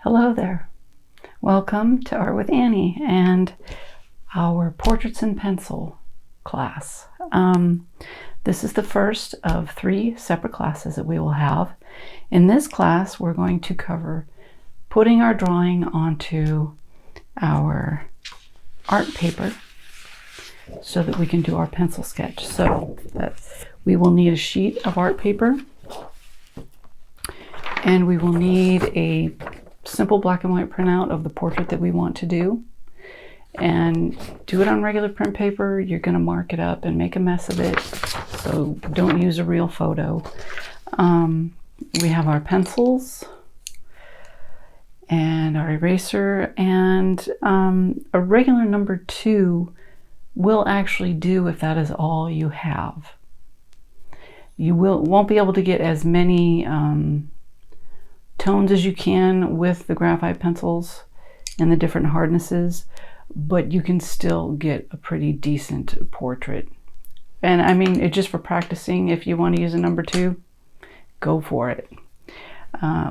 Hello there. Welcome to Art with Annie and our Portraits in Pencil class. This is the first of 3 separate classes that we will have. In this class, we're going to cover putting our drawing onto our art paper so that we can do our pencil sketch. So that we will need a sheet of art paper, and we will need a simple black and white printout of the portrait that we want to do, and do it on regular print paper. You're going to mark it up and make a mess of it, so don't use a real photo. We have our pencils and our eraser, and a regular number 2 will actually do if that is all you have. You won't be able to get as many tones as you can with the graphite pencils and the different hardnesses, but you can still get a pretty decent portrait. And I mean, it's just for practicing. If you want to use a number 2, go for it.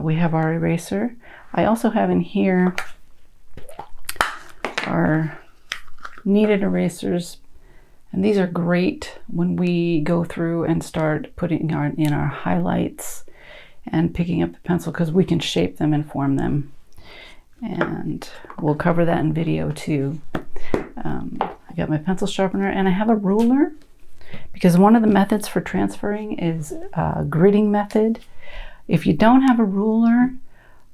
We have our eraser. I also have in here our kneaded erasers, and these are great when we go through and start putting in our highlights and picking up the pencil, because we can shape them and form them, and we'll cover that in video too. I got my pencil sharpener, and I have a ruler, because one of the methods for transferring is a gridding method. If you don't have a ruler,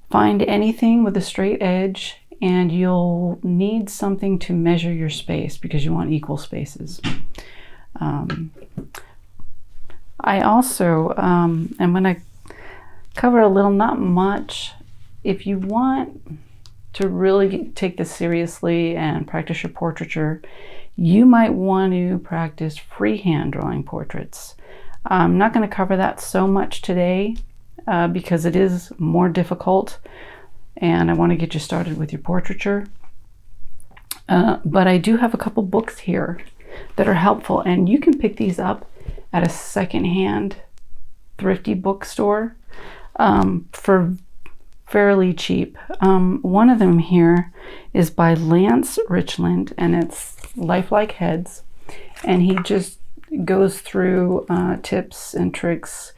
find anything with a straight edge, and you'll need something to measure your space because you want equal spaces. I also am going to cover a little, not much. If you want to really take this seriously and practice your portraiture, you might want to practice freehand drawing portraits. I'm not going to cover that so much today because it is more difficult, and I want to get you started with your portraiture. But I do have a couple books here that are helpful, and you can pick these up at a secondhand thrifty bookstore for fairly cheap. One of them here is by Lance Richland, and it's Lifelike Heads, and he just goes through tips and tricks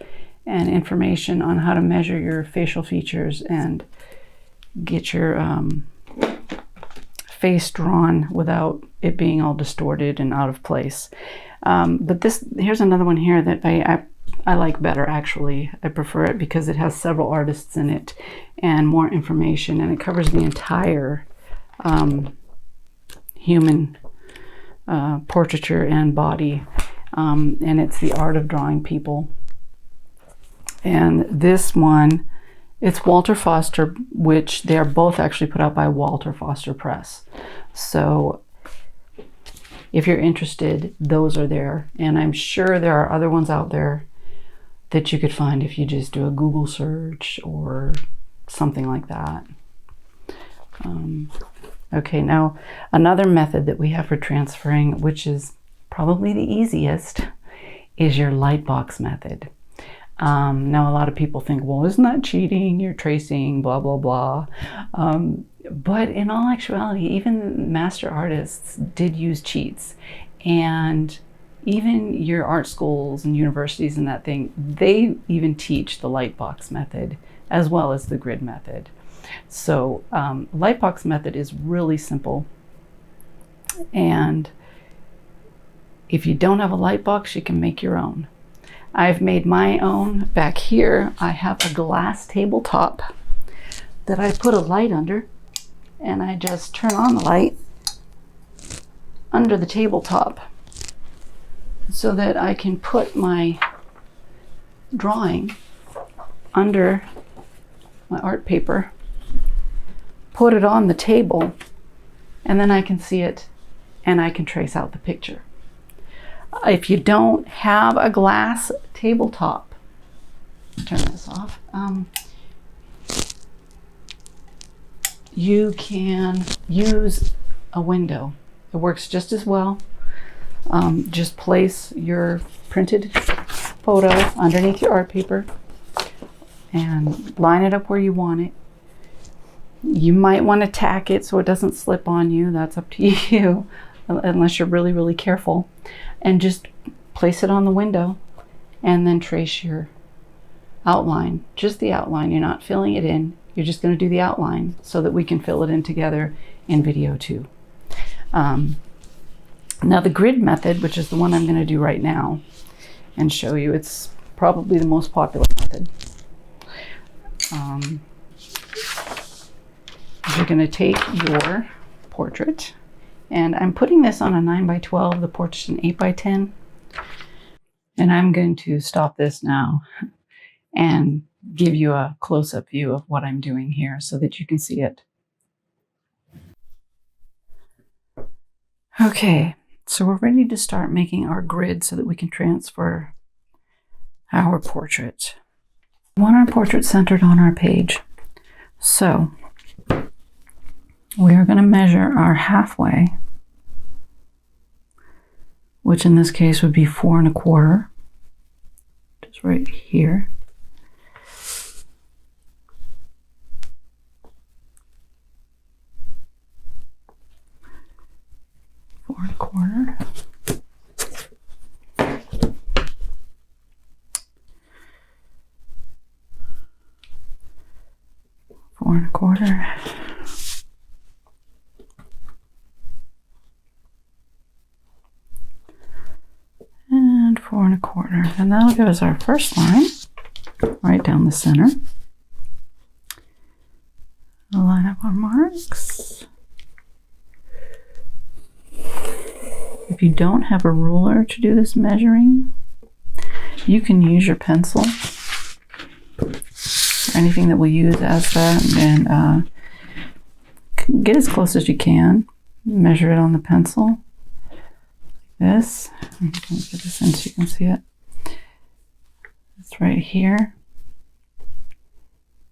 and information on how to measure your facial features and get your face drawn without it being all distorted and out of place. But here's another one here that I like better, actually. I prefer it because it has several artists in it and more information, and it covers the entire human portraiture and body, and it's the art of drawing people. And this one, it's Walter Foster, which they're both actually put out by Walter Foster Press. So if you're interested, those are there, and I'm sure there are other ones out there that you could find if you just do a Google search or something like that. Okay, now another method that we have for transferring, which is probably the easiest, is your lightbox method. Now a lot of people think, well, isn't that cheating? You're tracing, blah, blah, blah. But in all actuality, even master artists did use cheats, and even your art schools and universities and that thing, they even teach the lightbox method as well as the grid method. So lightbox method is really simple, and if you don't have a lightbox, you can make your own. I've made my own. Back here I have a glass tabletop that I put a light under, and I just turn on the light under the tabletop so that I can put my drawing under my art paper, put it on the table, and then I can see it and I can trace out the picture. If you don't have a glass tabletop, turn this off, you can use a window. It works just as well. Just place your printed photo underneath your art paper and line it up where you want it. You might want to tack it so it doesn't slip on you. That's up to you, unless you're really, really careful. And just place it on the window and then trace your outline, just the outline. You're not filling it in. You're just going to do the outline so that we can fill it in together in video too. Now the grid method, which is the one I'm going to do right now and show you, it's probably the most popular method. You're going to take your portrait, and I'm putting this on a 9x12, the portrait's an 8x10, and I'm going to stop this now and give you a close-up view of what I'm doing here so that you can see it. Okay, so we're ready to start making our grid so that we can transfer our portrait. We want our portrait centered on our page. So we are going to measure our halfway, which in this case would be 4 1/4, just right here. Four and a quarter. Four and a quarter. And 4 1/4. And that'll give us our first line right down the center. We'll line up our marks. If you don't have a ruler to do this measuring, you can use your pencil or anything that we'll use as that, and get as close as you can. Measure it on the pencil. This. I'm going to get this in so you can see it. It's right here.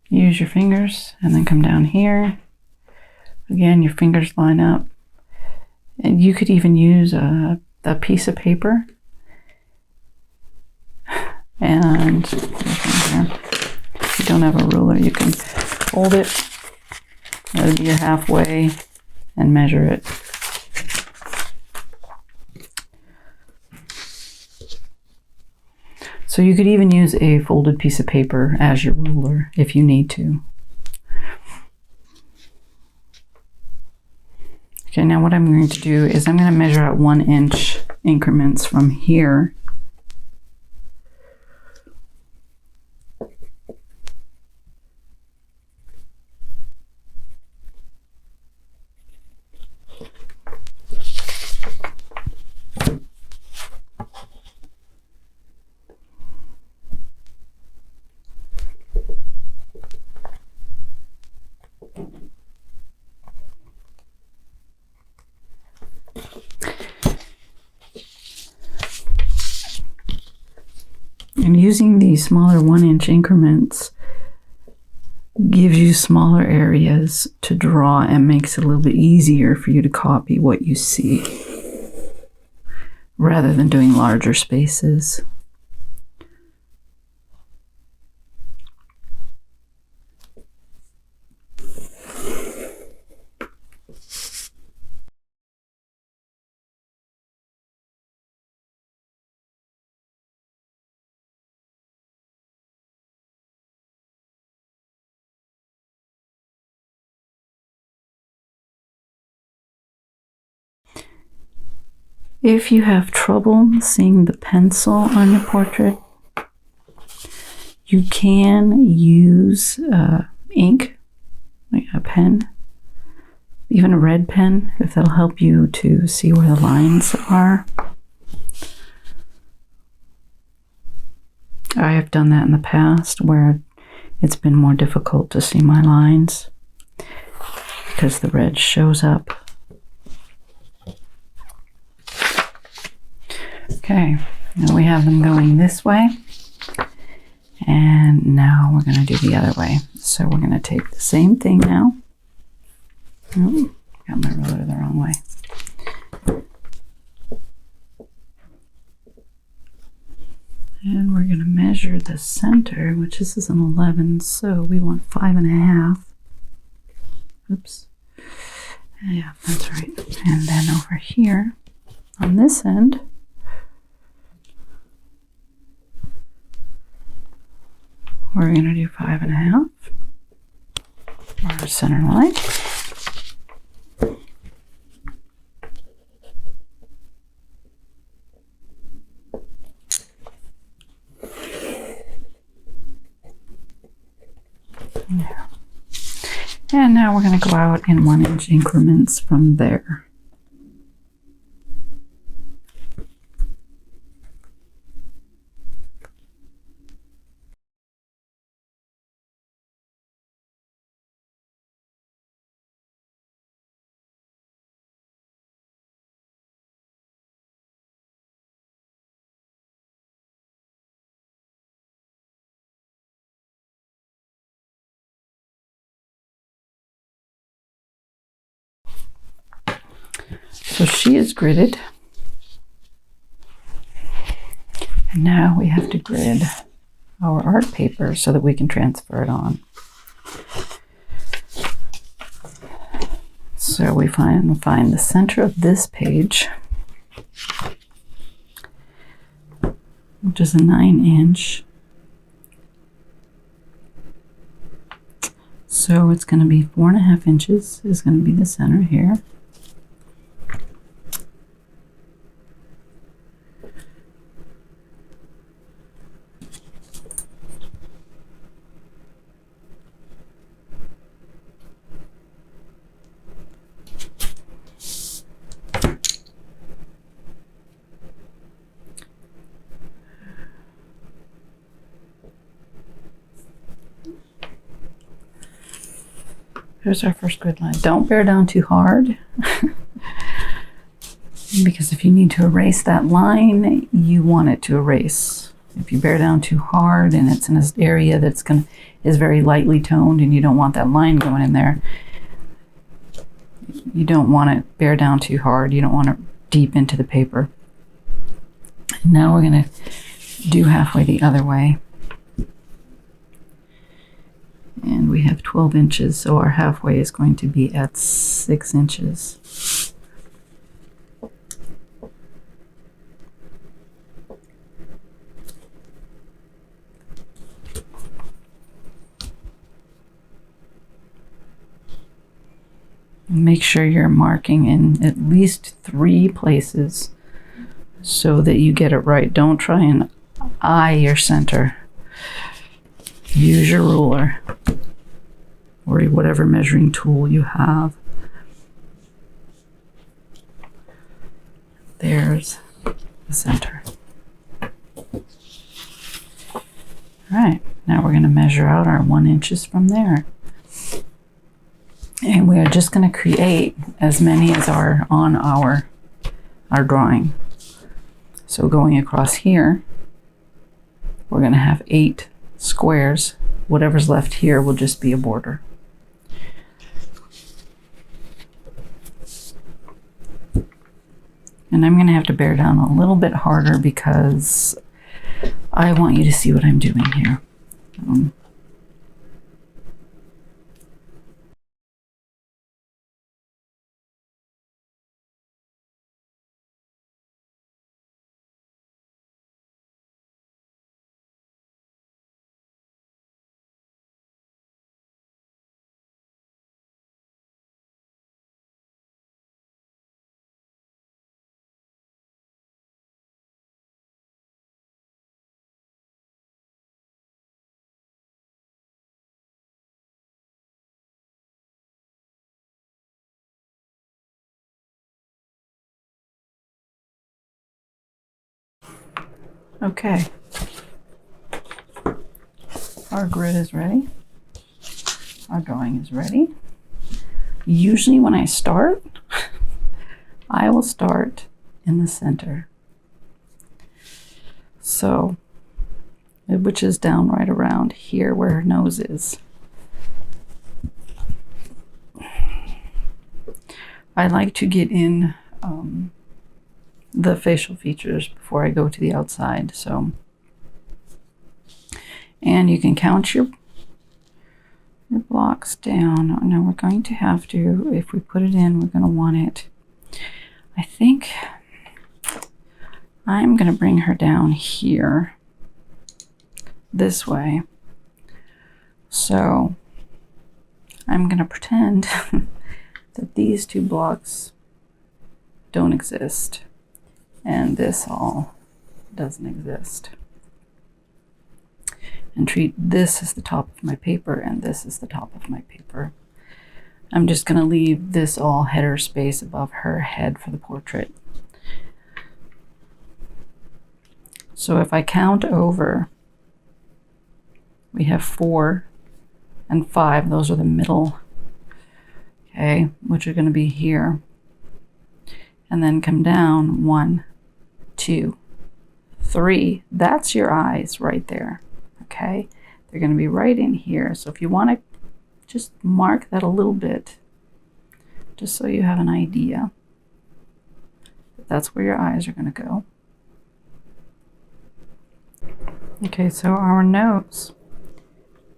Use your fingers and then come down here. Again, your fingers line up. And you could even use a piece of paper. And if you don't have a ruler, you can hold it, let it be your halfway, and measure it. So you could even use a folded piece of paper as your ruler if you need to. Okay, now what I'm going to do is I'm going to measure out 1 inch increments from here. And using these smaller 1 inch increments gives you smaller areas to draw and makes it a little bit easier for you to copy what you see rather than doing larger spaces. If you have trouble seeing the pencil on your portrait, you can use ink, like a pen, even a red pen, if that'll help you to see where the lines are. I have done that in the past where it's been more difficult to see my lines because the red shows up. Okay, now we have them going this way, and now we're going to do the other way. So we're going to take the same thing now. Oh, got my ruler the wrong way. And we're going to measure the center, which this is an 11, so we want 5 1/2. Oops. Yeah, that's right. And then over here on this end, we're going to do 5.5, our center line. There. And now we're going to go out in 1-inch increments from there. So she is gridded. And now we have to grid our art paper so that we can transfer it on. So we find the center of this page, which is a 9-inch. So it's going to be 4.5 inches is going to be the center here. Here's our first grid line. Don't bear down too hard because if you need to erase that line, you want it to erase. If you bear down too hard and it's in an area that's is very lightly toned and you don't want that line going in there, you don't want to bear down too hard. You don't want it deep into the paper. Now we're going to do halfway the other way. And we have 12 inches, so our halfway is going to be at 6 inches. Make sure you're marking in at least 3 places so that you get it right. Don't try and eye your center. Use your ruler or whatever measuring tool you have. There's the center. All right, now we're going to measure out our 1 inches from there. And we are just going to create as many as are on our drawing. So going across here, we're going to have 8 squares. Whatever's left here will just be a border. And I'm going to have to bear down a little bit harder because I want you to see what I'm doing here. Okay, our grid is ready. Our drawing is ready. Usually when I start, I will start in the center. So, which is down right around here where her nose is. I like to get in the facial features before I go to the outside. So, and you can count your blocks down. Now we're going to have to, if we put it in, we're going to want it, I think I'm going to bring her down here this way. So I'm going to pretend that these two blocks don't exist and this all doesn't exist, and treat this as the top of my paper and this as the top of my paper. I'm just going to leave this all header space above her head for the portrait. So if I count over, we have 4 and 5. Those are the middle, okay, which are going to be here. And then come down 1, 2, 3. That's your eyes right there, okay? They're going to be right in here. So if you want to just mark that a little bit, just so you have an idea, that's where your eyes are going to go. Okay, so our nose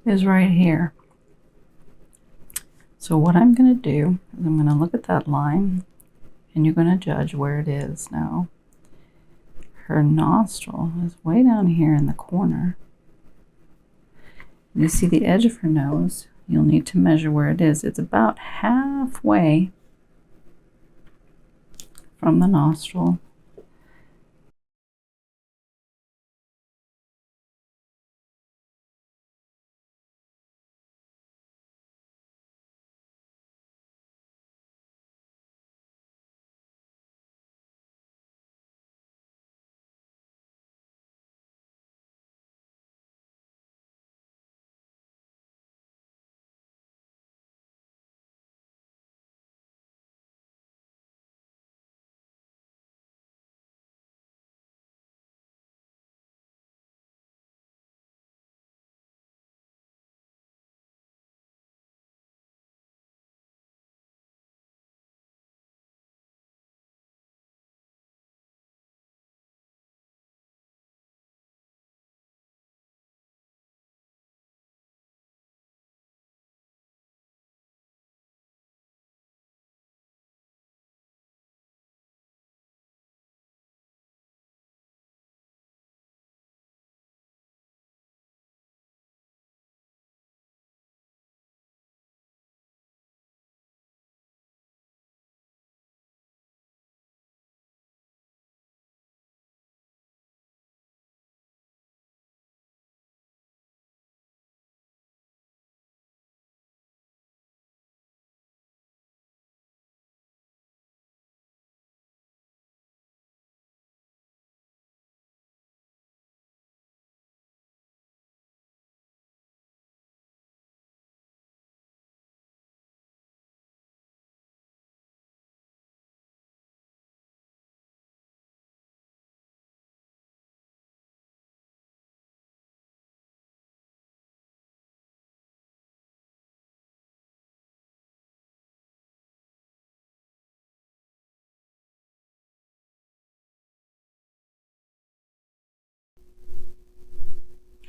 is right here. So what I'm going to do is I'm going to look at that line, and you're going to judge where it is. Now, her nostril is way down here in the corner. You see the edge of her nose. You'll need to measure where it is. It's about halfway from the nostril.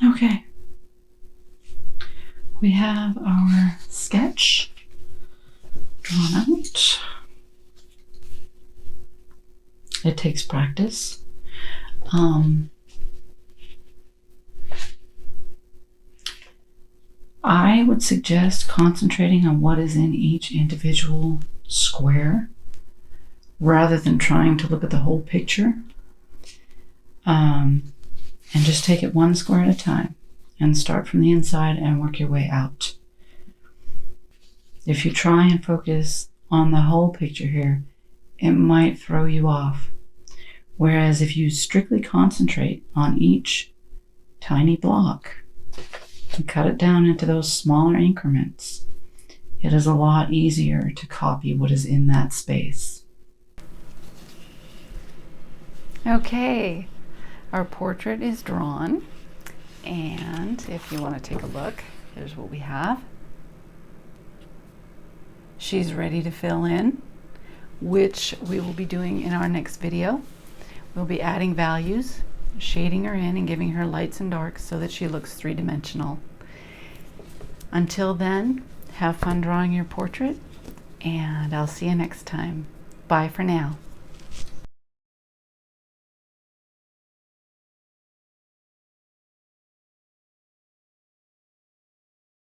Okay. We have our sketch drawn out. It takes practice. I would suggest concentrating on what is in each individual square rather than trying to look at the whole picture. And just take it one square at a time and start from the inside and work your way out. If you try and focus on the whole picture here, it might throw you off. Whereas if you strictly concentrate on each tiny block and cut it down into those smaller increments, it is a lot easier to copy what is in that space. Okay, our portrait is drawn, and if you want to take a look, here's what we have. She's ready to fill in, which we will be doing in our next video. We'll be adding values, shading her in, and giving her lights and darks so that she looks three-dimensional. Until then, have fun drawing your portrait, and I'll see you next time. Bye for now.